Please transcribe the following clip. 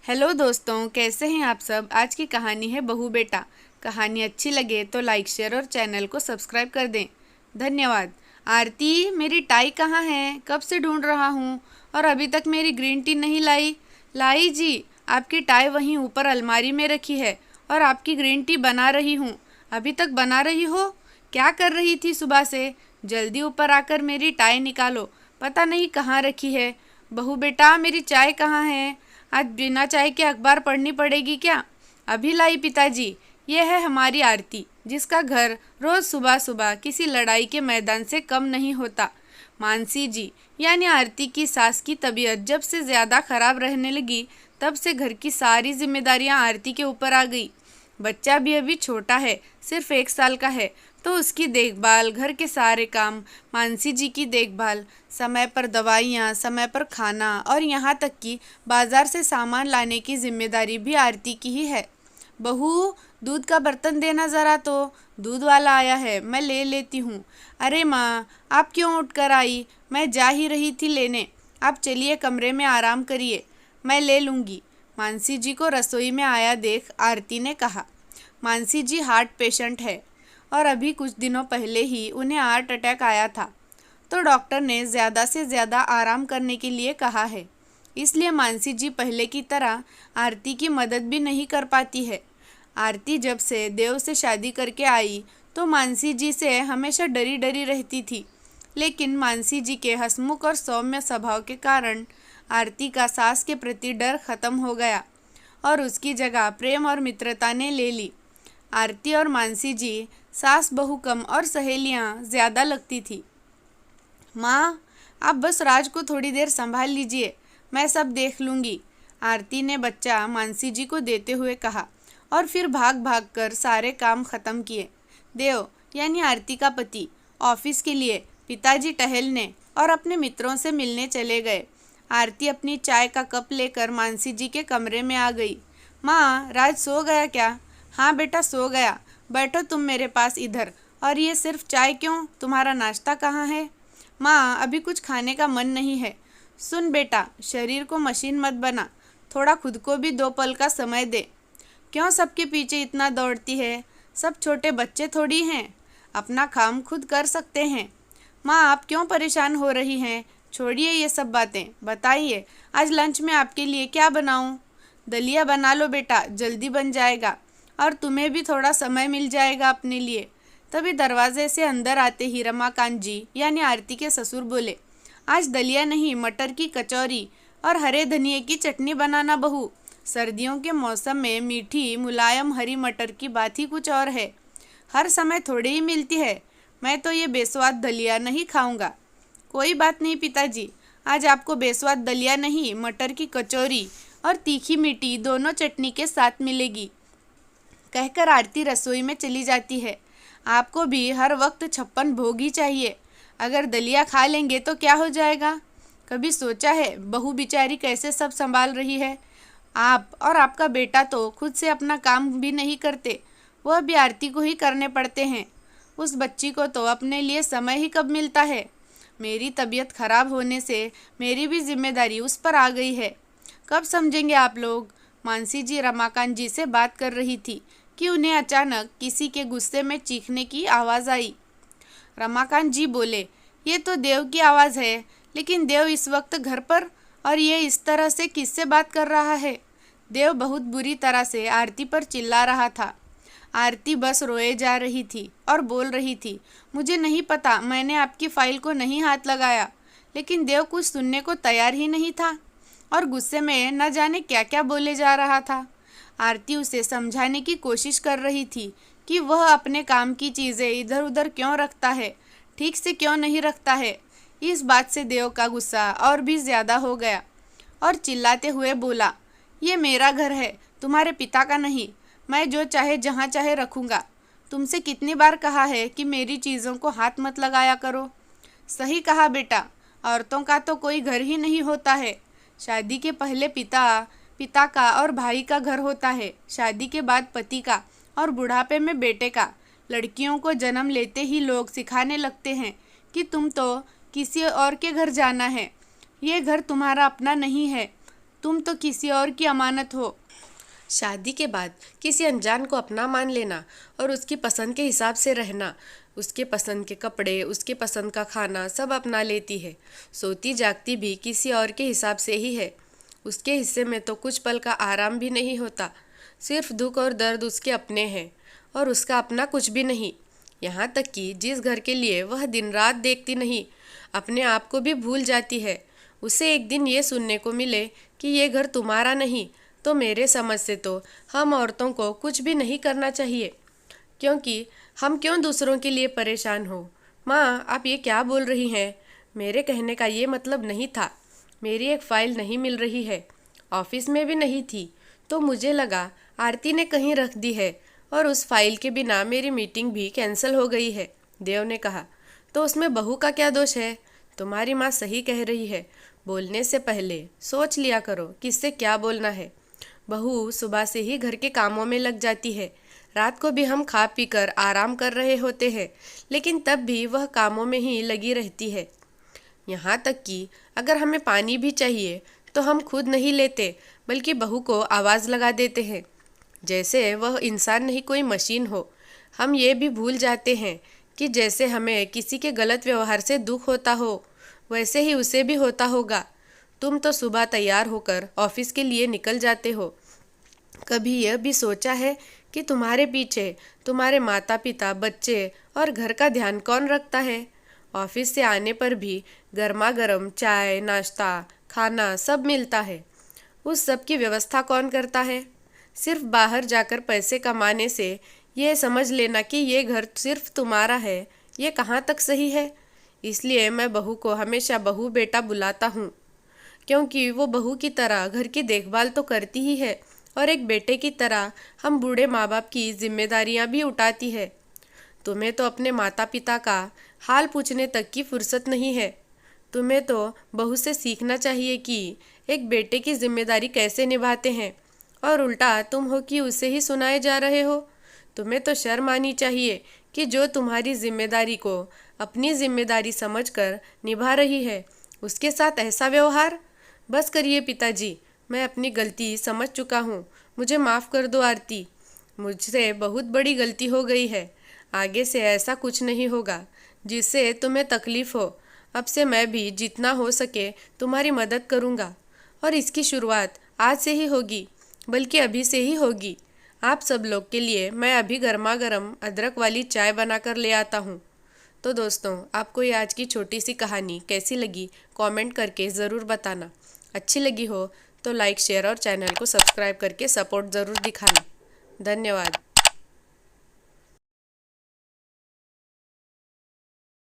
Hello दोस्तों, कैसे हैं आप सब। आज की कहानी है बहू बेटा। कहानी अच्छी लगे तो लाइक शेयर और चैनल को सब्सक्राइब कर दें। धन्यवाद। आरती, मेरी टाई कहाँ है? कब से ढूंढ रहा हूँ और अभी तक मेरी ग्रीन टी नहीं लाई। लाई जी, आपकी टाई वहीं ऊपर अलमारी में रखी है और आपकी ग्रीन टी बना रही हूँ। अभी तक बना रही हो? क्या कर रही थी सुबह से? जल्दी ऊपर आकर मेरी टाई निकालो, पता नहीं कहाँ रखी है। बहू बेटा, मेरी चाय कहाँ है? आज बिना चाय के अखबार पढ़नी पड़ेगी क्या? अभी लाई पिताजी। ये है हमारी आरती, जिसका घर रोज सुबह सुबह किसी लड़ाई के मैदान से कम नहीं होता। मानसी जी यानी आरती की सास की तबीयत जब से ज़्यादा खराब रहने लगी, तब से घर की सारी जिम्मेदारियां आरती के ऊपर आ गई। बच्चा भी अभी छोटा है, सिर्फ 1 साल का है, तो उसकी देखभाल, घर के सारे काम, मानसी जी की देखभाल, समय पर दवाइयाँ, समय पर खाना और यहाँ तक कि बाज़ार से सामान लाने की जिम्मेदारी भी आरती की ही है। बहू, दूध का बर्तन देना ज़रा, तो दूध वाला आया है, मैं ले लेती हूँ। अरे माँ, आप क्यों उठकर आई? मैं जा ही रही थी लेने। आप चलिए कमरे में आराम करिए, मैं ले लूँगी। मानसी जी को रसोई में आया देख आरती ने कहा। मानसी जी हार्ट पेशेंट है और अभी कुछ दिनों पहले ही उन्हें हार्ट अटैक आया था, तो डॉक्टर ने ज़्यादा से ज़्यादा आराम करने के लिए कहा है। इसलिए मानसी जी पहले की तरह आरती की मदद भी नहीं कर पाती है। आरती जब से देव से शादी करके आई तो मानसी जी से हमेशा डरी डरी रहती थी, लेकिन मानसी जी के हंसमुख और सौम्य स्वभाव के कारण आरती का सास के प्रति डर खत्म हो गया और उसकी जगह प्रेम और मित्रता ने ले ली। आरती और मानसी जी सास बहू कम और सहेलियां ज़्यादा लगती थी। माँ, आप बस राज को थोड़ी देर संभाल लीजिए, मैं सब देख लूँगी, आरती ने बच्चा मानसी जी को देते हुए कहा और फिर भाग भाग कर सारे काम ख़त्म किए। देव यानी आरती का पति ऑफिस के लिए, पिताजी टहलने और अपने मित्रों से मिलने चले गए। आरती अपनी चाय का कप लेकर मानसी जी के कमरे में आ गई। माँ, राज सो गया क्या? हाँ बेटा, सो गया। बैठो तुम मेरे पास इधर। और ये सिर्फ चाय क्यों? तुम्हारा नाश्ता कहाँ है? माँ, अभी कुछ खाने का मन नहीं है। सुन बेटा, शरीर को मशीन मत बना, थोड़ा खुद को भी 2 पल का समय दे। क्यों सबके पीछे इतना दौड़ती है? सब छोटे बच्चे थोड़ी हैं, अपना काम खुद कर सकते हैं। माँ, आप क्यों परेशान हो रही हैं? छोड़िए ये सब बातें, बताइए आज लंच में आपके लिए क्या बनाऊं? दलिया बना लो बेटा, जल्दी बन जाएगा और तुम्हें भी थोड़ा समय मिल जाएगा अपने लिए। तभी दरवाजे से अंदर आते ही रमाकांत जी यानी आरती के ससुर बोले, आज दलिया नहीं, मटर की कचौरी और हरे धनिए की चटनी बनाना बहू। सर्दियों के मौसम में मीठी मुलायम हरी मटर की बात ही कुछ और है, हर समय थोड़ी ही मिलती है। मैं तो ये बेस्वाद दलिया नहीं खाऊंगा। कोई बात नहीं पिताजी, आज आपको बेस्वाद दलिया नहीं, मटर की कचौरी और तीखी मीठी दोनों चटनी के साथ मिलेगी, कहकर आरती रसोई में चली जाती है। आपको भी हर वक्त 56 भोग ही चाहिए। अगर दलिया खा लेंगे तो क्या हो जाएगा? कभी सोचा है बहू बिचारी कैसे सब संभाल रही है? आप और आपका बेटा तो खुद से अपना काम भी नहीं करते, वह भी आरती को ही करने पड़ते हैं। उस बच्ची को तो अपने लिए समय ही कब मिलता है? मेरी तबीयत खराब होने से मेरी भी जिम्मेदारी उस पर आ गई है। कब समझेंगे आप लोग? मानसी जी रमाकांत जी से बात कर रही थी कि उन्हें अचानक किसी के गुस्से में चीखने की आवाज़ आई। रमाकांत जी बोले, ये तो देव की आवाज़ है, लेकिन देव इस वक्त घर पर और ये इस तरह से किससे बात कर रहा है? देव बहुत बुरी तरह से आरती पर चिल्ला रहा था। आरती बस रोए जा रही थी और बोल रही थी, मुझे नहीं पता, मैंने आपकी फाइल को नहीं हाथ लगाया। लेकिन देव कुछ सुनने को तैयार ही नहीं था और गुस्से में न जाने क्या क्या बोले जा रहा था। आरती उसे समझाने की कोशिश कर रही थी कि वह अपने काम की चीज़ें इधर उधर क्यों रखता है, ठीक से क्यों नहीं रखता है। इस बात से देव का गुस्सा और भी ज़्यादा हो गया और चिल्लाते हुए बोला, ये मेरा घर है, तुम्हारे पिता का नहीं। मैं जो चाहे जहाँ चाहे रखूँगा। तुमसे कितनी बार कहा है कि मेरी चीज़ों को हाथ मत लगाया करो। सही कहा बेटा, औरतों का तो कोई घर ही नहीं होता है। शादी के पहले पिता का और भाई का घर होता है, शादी के बाद पति का और बुढ़ापे में बेटे का। लड़कियों को जन्म लेते ही लोग सिखाने लगते हैं कि तुम तो किसी और के घर जाना है, ये घर तुम्हारा अपना नहीं है। तुम तो किसी और की अमानत हो। शादी के बाद किसी अनजान को अपना मान लेना और उसकी पसंद के हिसाब से रहना, उसके पसंद के कपड़े, उसके पसंद का खाना सब अपना लेती है। सोती जागती भी किसी और के हिसाब से ही है। उसके हिस्से में तो कुछ पल का आराम भी नहीं होता। सिर्फ दुख और दर्द उसके अपने हैं और उसका अपना कुछ भी नहीं। यहाँ तक कि जिस घर के लिए वह दिन रात देखती नहीं, अपने आप को भी भूल जाती है। उसे एक दिन ये सुनने को मिले कि ये घर तुम्हारा नहीं, तो मेरे समझ से तो हम औरतों को कुछ भी नहीं करना चाहिए, क्योंकि हम क्यों दूसरों के लिए परेशान हो। माँ, आप ये क्या बोल रही हैं? मेरे कहने का ये मतलब नहीं था। मेरी एक फ़ाइल नहीं मिल रही है, ऑफिस में भी नहीं थी, तो मुझे लगा आरती ने कहीं रख दी है और उस फाइल के बिना मेरी मीटिंग भी कैंसिल हो गई है। देव ने कहा। तो उसमें बहू का क्या दोष है? तुम्हारी माँ सही कह रही है। बोलने से पहले सोच लिया करो किससे क्या बोलना है। बहू सुबह से ही घर के कामों में लग जाती है। रात को भी हम खा पी कर आराम कर रहे होते हैं, लेकिन तब भी वह कामों में ही लगी रहती है। यहाँ तक कि अगर हमें पानी भी चाहिए तो हम खुद नहीं लेते, बल्कि बहू को आवाज़ लगा देते हैं, जैसे वह इंसान नहीं कोई मशीन हो। हम ये भी भूल जाते हैं कि जैसे हमें किसी के गलत व्यवहार से दुख होता हो, वैसे ही उसे भी होता होगा। तुम तो सुबह तैयार होकर ऑफिस के लिए निकल जाते हो। कभी यह भी सोचा है कि तुम्हारे पीछे तुम्हारे माता पिता, बच्चे और घर का ध्यान कौन रखता है? ऑफिस से आने पर भी गर्मा गर्म चाय, नाश्ता, खाना सब मिलता है। उस सब की व्यवस्था कौन करता है? सिर्फ बाहर जाकर पैसे कमाने से ये समझ लेना कि ये घर सिर्फ तुम्हारा है, ये कहाँ तक सही है? इसलिए मैं बहू को हमेशा बहू बेटा बुलाता हूँ, क्योंकि वो बहू की तरह घर की देखभाल तो करती ही है और एक बेटे की तरह हम बूढ़े माँ बाप की जिम्मेदारियाँ भी उठाती है। तुम्हें तो अपने माता पिता का हाल पूछने तक की फुर्सत नहीं है। तुम्हें तो बहू से सीखना चाहिए कि एक बेटे की जिम्मेदारी कैसे निभाते हैं, और उल्टा तुम हो कि उसे ही सुनाए जा रहे हो। तुम्हें तो शर्म आनी चाहिए कि जो तुम्हारी जिम्मेदारी को अपनी जिम्मेदारी समझकर निभा रही है, उसके साथ ऐसा व्यवहार। बस करिए पिताजी, मैं अपनी गलती समझ चुका हूँ। मुझे माफ़ कर दो आरती, मुझसे बहुत बड़ी गलती हो गई है। आगे से ऐसा कुछ नहीं होगा जिससे तुम्हें तकलीफ़ हो। अब से मैं भी जितना हो सके तुम्हारी मदद करूँगा, और इसकी शुरुआत आज से ही होगी, बल्कि अभी से ही होगी। आप सब लोग के लिए मैं अभी गर्मा गर्म अदरक वाली चाय बनाकर ले आता हूँ। तो दोस्तों, आपको ये आज की छोटी सी कहानी कैसी लगी कमेंट करके ज़रूर बताना। अच्छी लगी हो तो लाइक, शेयर और चैनल को सब्सक्राइब करके सपोर्ट ज़रूर दिखाना। धन्यवाद।